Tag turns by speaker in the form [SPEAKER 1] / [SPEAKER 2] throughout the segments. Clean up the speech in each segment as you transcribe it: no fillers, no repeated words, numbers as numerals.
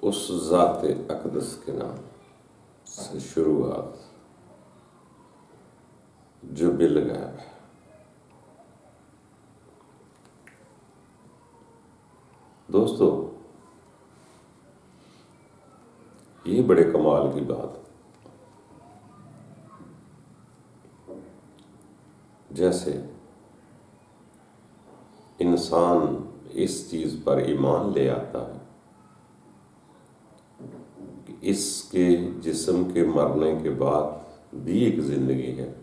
[SPEAKER 1] اس ذات اقدس کے نام سے شروعات جو بالغیب ہے۔ دوستو، یہ بڑے کمال کی بات ہے۔ جیسے انسان اس چیز پر ایمان لے آتا ہے کہ اس کے جسم کے مرنے کے بعد بھی ایک زندگی ہے،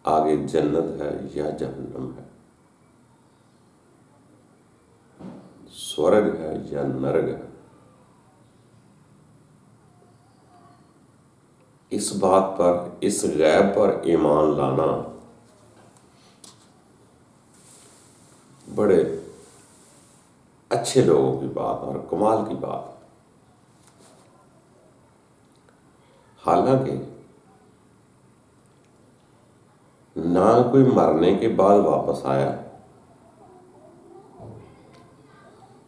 [SPEAKER 1] آگے جنت ہے یا جہنم ہے، سورگ ہے یا نرگ ہے۔ اس بات پر، اس غیب پر ایمان لانا بڑے اچھے لوگوں کی بات اور کمال کی بات۔ حالانکہ نہ کوئی مرنے کے بعد واپس آیا،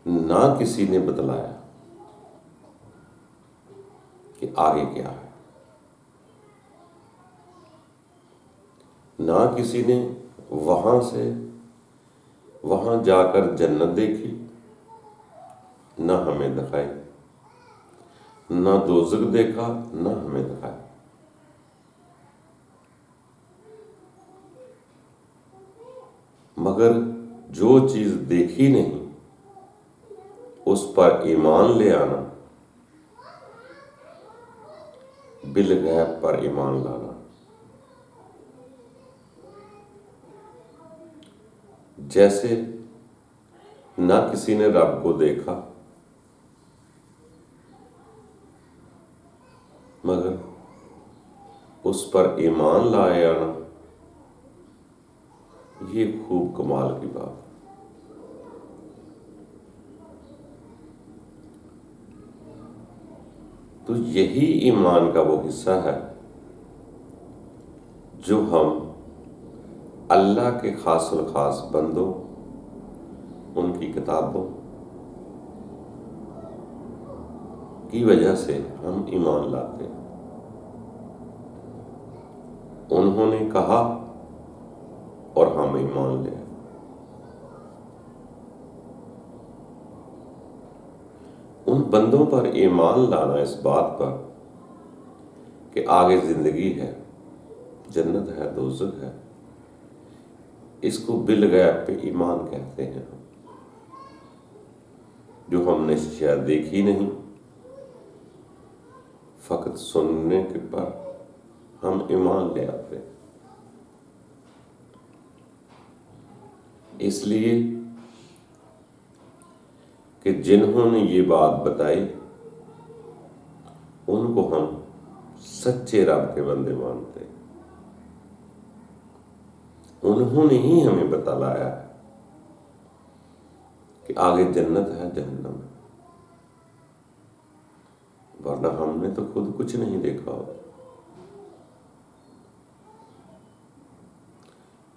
[SPEAKER 1] نہ کسی نے بتلایا کہ آگے کیا ہے، نہ کسی نے وہاں سے وہاں جا کر جنت دیکھی، نہ ہمیں دکھائی، نہ دوزخ دیکھا، نہ ہمیں دکھائی۔ مگر جو چیز دیکھی نہیں اس پر ایمان لے آنا، بالغیب پر ایمان لانا، جیسے نہ کسی نے رب کو دیکھا مگر اس پر ایمان لائے آنا، یہ خوب کمال کی بات ہے۔ تو یہی ایمان کا وہ حصہ ہے جو ہم اللہ کے خاص الخاص بندوں، ان کی کتابوں کی وجہ سے ہم ایمان لاتے ہیں۔ انہوں نے کہا اور ہم ایمان لے آئے۔ ان بندوں پر ایمان لانا اس بات پر کہ آگے زندگی ہے، جنت ہے، دوزخ ہے، اس کو بالغیب پہ ایمان کہتے ہیں، جو ہم نے شاید دیکھی نہیں، فقط سننے کے پر ہم ایمان لے آتے ہیں۔ اس لیے کہ جنہوں نے یہ بات بتائی ان کو ہم سچے رب کے بندے مانتے ہیں۔ انہوں نے ہی ہمیں بتلایا کہ آگے جنت ہے، جہنم ہے، ورنہ ہم نے تو خود کچھ نہیں دیکھا ہو۔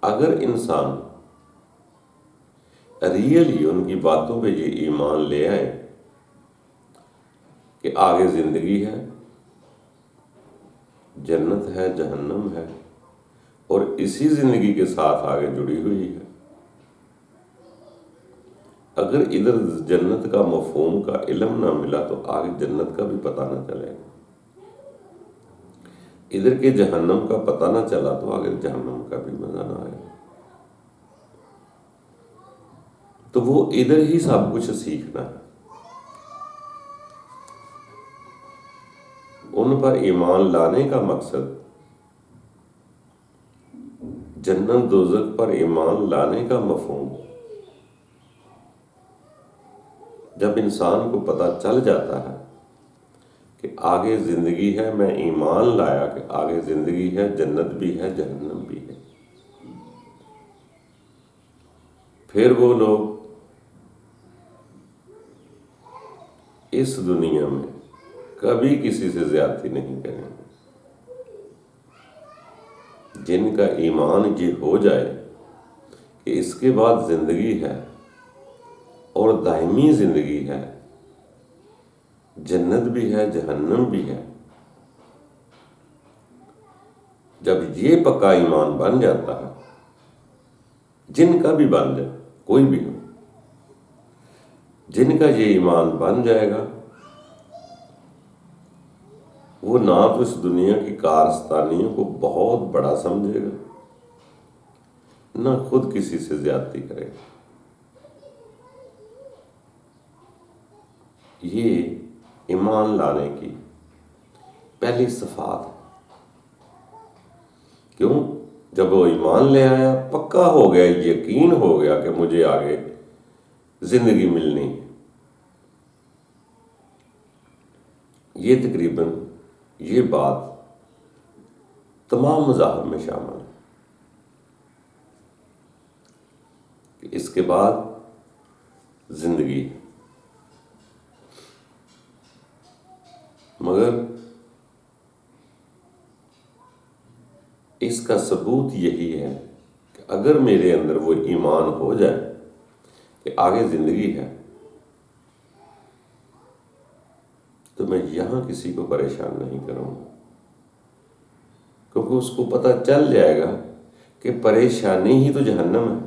[SPEAKER 1] اگر انسان ریئلی ان کی باتوں پہ یہ ایمان لے آئے کہ آگے زندگی ہے، جنت ہے، جہنم ہے، اور اسی زندگی کے ساتھ آگے جڑی ہوئی ہے، اگر ادھر جنت کا مفہوم کا علم نہ ملا تو آگے جنت کا بھی پتہ نہ چلے گا، ادھر کے جہنم کا پتہ نہ چلا تو آگے جہنم کا بھی مزہ نہ آئے، تو وہ ادھر ہی سب کچھ سیکھنا ہے۔ ان پر ایمان لانے کا مقصد، جنت دوزخ پر ایمان لانے کا مفہوم، جب انسان کو پتہ چل جاتا ہے کہ آگے زندگی ہے، میں ایمان لایا کہ آگے زندگی ہے، جنت بھی ہے، جہنم بھی ہے، پھر وہ لوگ اس دنیا میں کبھی کسی سے زیادتی نہیں کریں گے۔ جن کا ایمان یہ ہو جائے کہ اس کے بعد زندگی ہے اور دائمی زندگی ہے، جنت بھی ہے، جہنم بھی ہے۔ جب یہ پکا ایمان بن جاتا ہے، جن کا بھی بن جائے، کوئی بھی ہو، جن کا یہ ایمان بن جائے گا، وہ نہ تو اس دنیا کی کارستانیوں کو بہت بڑا سمجھے گا، نہ خود کسی سے زیادتی کرے گا۔ یہ ایمان لانے کی پہلی صفات ہے۔ کیوں؟ جب وہ ایمان لے آیا، پکا ہو گیا، یقین ہو گیا کہ مجھے آگے زندگی ملنی ہے۔ یہ تقریباً یہ بات تمام مذاہب میں شامل ہے کہ اس کے بعد زندگی ہے۔ مگر اس کا ثبوت یہی ہے کہ اگر میرے اندر وہ ایمان ہو جائے کہ آگے زندگی ہے، تو میں یہاں کسی کو پریشان نہیں کروں گا، کیونکہ اس کو پتہ چل جائے گا کہ پریشانی ہی تو جہنم ہے۔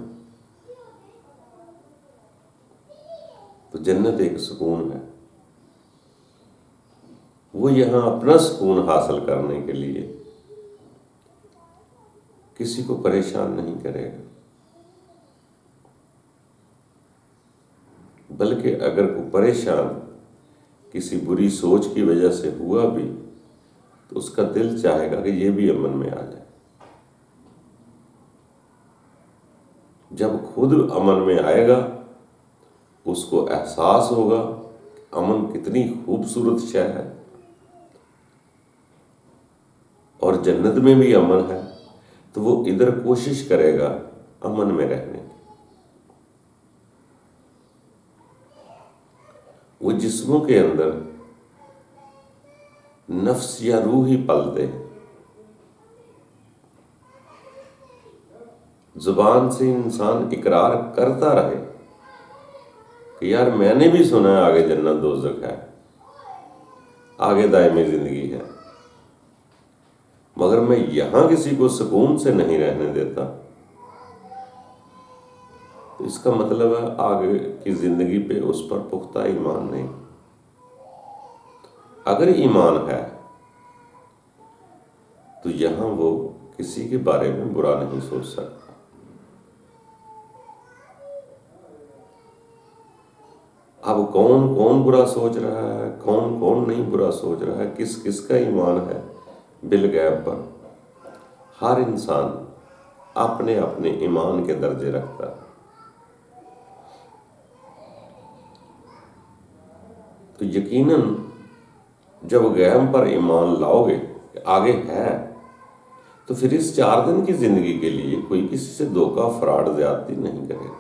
[SPEAKER 1] تو جنت ایک سکون ہے، وہ یہاں اپنا سکون حاصل کرنے کے لیے کسی کو پریشان نہیں کرے گا، بلکہ اگر کوئی پریشان کسی بری سوچ کی وجہ سے ہوا بھی تو اس کا دل چاہے گا کہ یہ بھی امن میں آ جائے۔ جب خود امن میں آئے گا، اس کو احساس ہوگا کہ امن کتنی خوبصورت شے ہے اور جنت میں بھی امن ہے، تو وہ ادھر کوشش کرے گا امن میں رہنے کی۔ وہ جسموں کے اندر نفس یا روح ہی پلتے ہیں، زبان سے انسان اقرار کرتا رہے کہ یار میں نے بھی سنا ہے آگے جنت دوزخ ہے، آگے دائمی زندگی ہے، مگر میں یہاں کسی کو سکون سے نہیں رہنے دیتا، تو اس کا مطلب ہے آگے کی زندگی پہ اس پر پختہ ایمان نہیں۔ اگر ایمان ہے تو یہاں وہ کسی کے بارے میں برا نہیں سوچ سکتا۔ اب کون کون برا سوچ رہا ہے، کون کون نہیں برا سوچ رہا ہے، کس کس کا ایمان ہے بالغیب پر، ہر انسان اپنے اپنے ایمان کے درجے رکھتا ہے۔ تو یقیناً جب غیب پر ایمان لاؤ گے کہ آگے ہے، تو پھر اس 4 دن کی زندگی کے لیے کوئی کسی سے دھوکہ، فراڈ، زیادتی نہیں کرے گا۔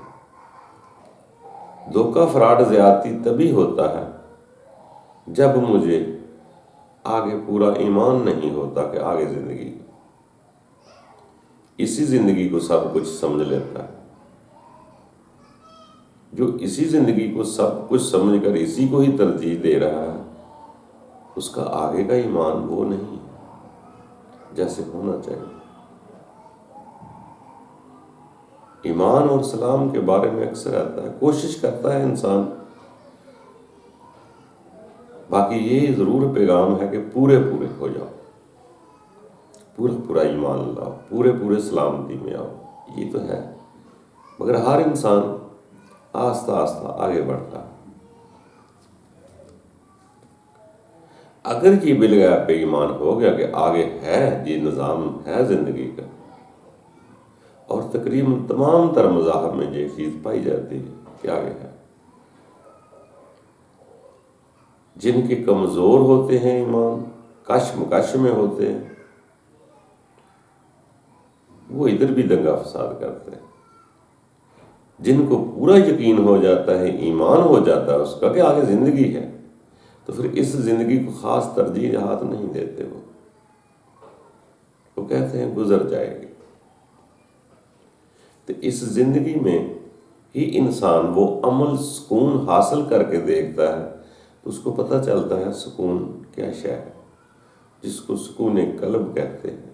[SPEAKER 1] دھوکہ، فراڈ، زیادتی تبھی ہوتا ہے جب مجھے آگے پورا ایمان نہیں ہوتا کہ آگے زندگی، اسی زندگی کو سب کچھ سمجھ لیتا ہے۔ جو اسی زندگی کو سب کچھ سمجھ کر اسی کو ہی ترجیح دے رہا ہے، اس کا آگے کا ایمان وہ نہیں ہے جیسے ہونا چاہیے۔ ایمان اور اسلام کے بارے میں اکثر آتا ہے، کوشش کرتا ہے انسان، باقی یہ ضرور پیغام ہے کہ پورے ہو جاؤ، پورا ایمان لاؤ، پورے سلامتی میں آؤ، یہ تو ہے۔ مگر ہر انسان آہستہ آہستہ آگے بڑھتا ہے۔ اگر یہ بالغیب پہ ایمان ہو گیا کہ آگے ہے، یہ نظام ہے زندگی کا، اور تقریباً تمام تر مذاہب میں یہ چیز پائی جاتی ہے کہ آگے ہے۔ جن کے کمزور ہوتے ہیں ایمان، کش میں ہوتے ہیں، وہ ادھر بھی دنگا فساد کرتے ہیں۔ جن کو پورا یقین ہو جاتا ہے، ایمان ہو جاتا ہے اس کا کہ آگے زندگی ہے، تو پھر اس زندگی کو خاص ترجیحات نہیں دیتے، وہ کہتے ہیں گزر جائے گی۔ تو اس زندگی میں ہی انسان وہ عمل سکون حاصل کر کے دیکھتا ہے تو اس کو پتہ چلتا ہے سکون کیا شے ہے، جس کو سکون قلب کہتے ہیں۔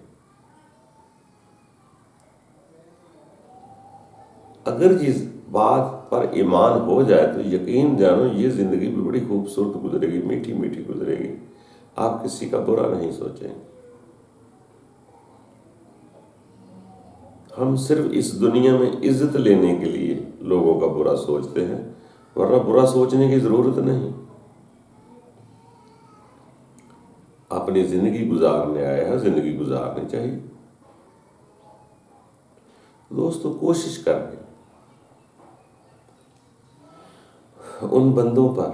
[SPEAKER 1] اگر جس بات پر ایمان ہو جائے تو یقین جانو یہ زندگی بھی بڑی خوبصورت گزرے گی، میٹھی میٹھی گزرے گی، آپ کسی کا برا نہیں سوچیں۔ ہم صرف اس دنیا میں عزت لینے کے لیے لوگوں کا برا سوچتے ہیں، ورنہ برا سوچنے کی ضرورت نہیں۔ اپنی زندگی گزارنے آیا ہے، زندگی گزارنی چاہیے۔ دوستو کوشش کر کے ان بندوں پر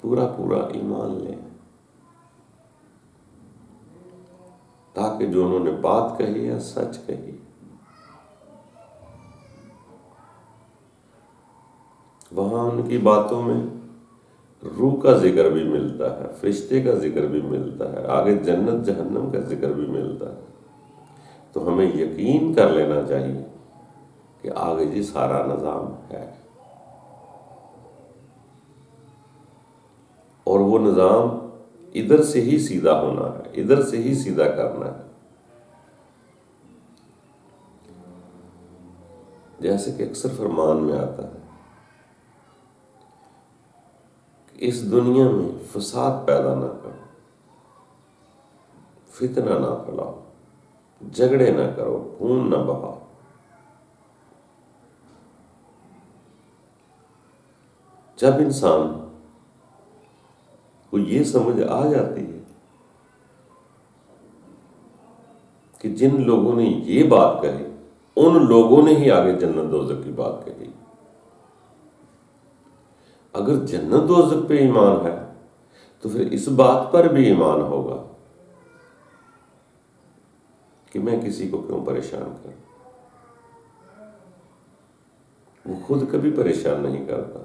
[SPEAKER 1] پورا پورا ایمان لیں، تاکہ جو انہوں نے بات کہی ہے سچ کہی، وہاں ان کی باتوں میں روح کا ذکر بھی ملتا ہے، فرشتے کا ذکر بھی ملتا ہے، آگے جنت جہنم کا ذکر بھی ملتا ہے۔ تو ہمیں یقین کر لینا چاہیے کہ آگے جی سارا نظام ہے، اور وہ نظام ادھر سے ہی سیدھا ہونا ہے، ادھر سے ہی سیدھا کرنا ہے۔ جیسے کہ اکثر فرمان میں آتا ہے کہ اس دنیا میں فساد پیدا نہ کرو، فتنہ نہ پھیلاؤ، جھگڑے نہ کرو، خون نہ بہاؤ۔ جب انسان کو یہ سمجھ آ جاتی ہے کہ جن لوگوں نے یہ بات کہی ان لوگوں نے ہی آگے جنت دوزخ کی بات کہی، اگر جنت دوزخ پہ ایمان ہے تو پھر اس بات پر بھی ایمان ہوگا کہ میں کسی کو کیوں پریشان کروں۔ وہ خود کبھی پریشان نہیں کرتا۔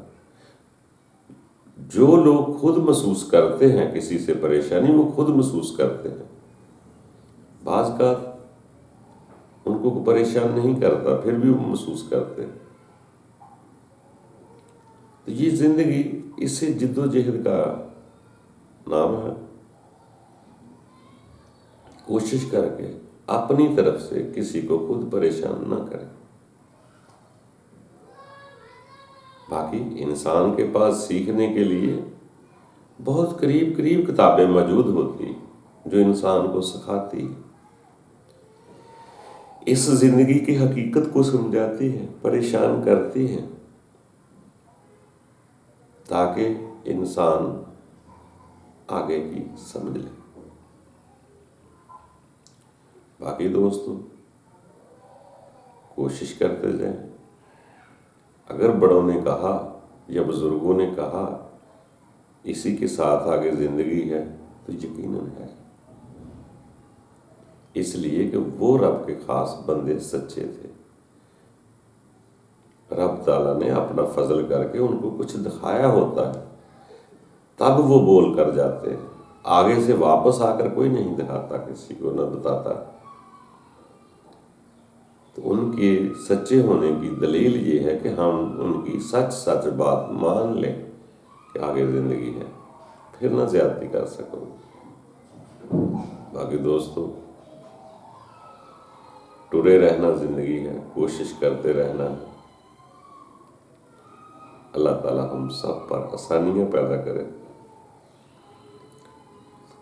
[SPEAKER 1] جو لوگ خود محسوس کرتے ہیں کسی سے پریشانی، وہ خود محسوس کرتے ہیں، بعض کا ان کو پریشان نہیں کرتا پھر بھی وہ محسوس کرتے ہیں۔ تو یہ زندگی اس سے جد و جہد کا نام ہے۔ کوشش کر کے اپنی طرف سے کسی کو خود پریشان نہ کرے۔ باقی انسان کے پاس سیکھنے کے لیے بہت قریب قریب کتابیں موجود ہوتی جو انسان کو سکھاتی، اس زندگی کی حقیقت کو سمجھاتی ہے، پریشان کرتی ہے، تاکہ انسان آگے کی سمجھ لے۔ باقی دوستو کوشش کرتے جائیں، اگر بڑوں نے کہا یا بزرگوں نے کہا اسی کے ساتھ آگے زندگی ہے تو یقیناً ہے، اس لیے کہ وہ رب کے خاص بندے سچے تھے۔ رب تعالیٰ نے اپنا فضل کر کے ان کو کچھ دکھایا ہوتا ہے، تب وہ بول کر جاتے ہیں، آگے سے واپس آ کر کوئی نہیں دکھاتا، کسی کو نہ بتاتا۔ تو ان کے سچے ہونے کی دلیل یہ ہے کہ ہم ان کی سچ سچ بات مان لیں کہ آگے زندگی ہے، پھر نہ زیادتی کر سکو۔ باقی دوستو ٹرے رہنا زندگی ہے، کوشش کرتے رہنا ہے۔ اللہ تعالیٰ ہم سب پر آسانیاں پیدا کرے۔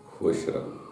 [SPEAKER 1] خوش رہو۔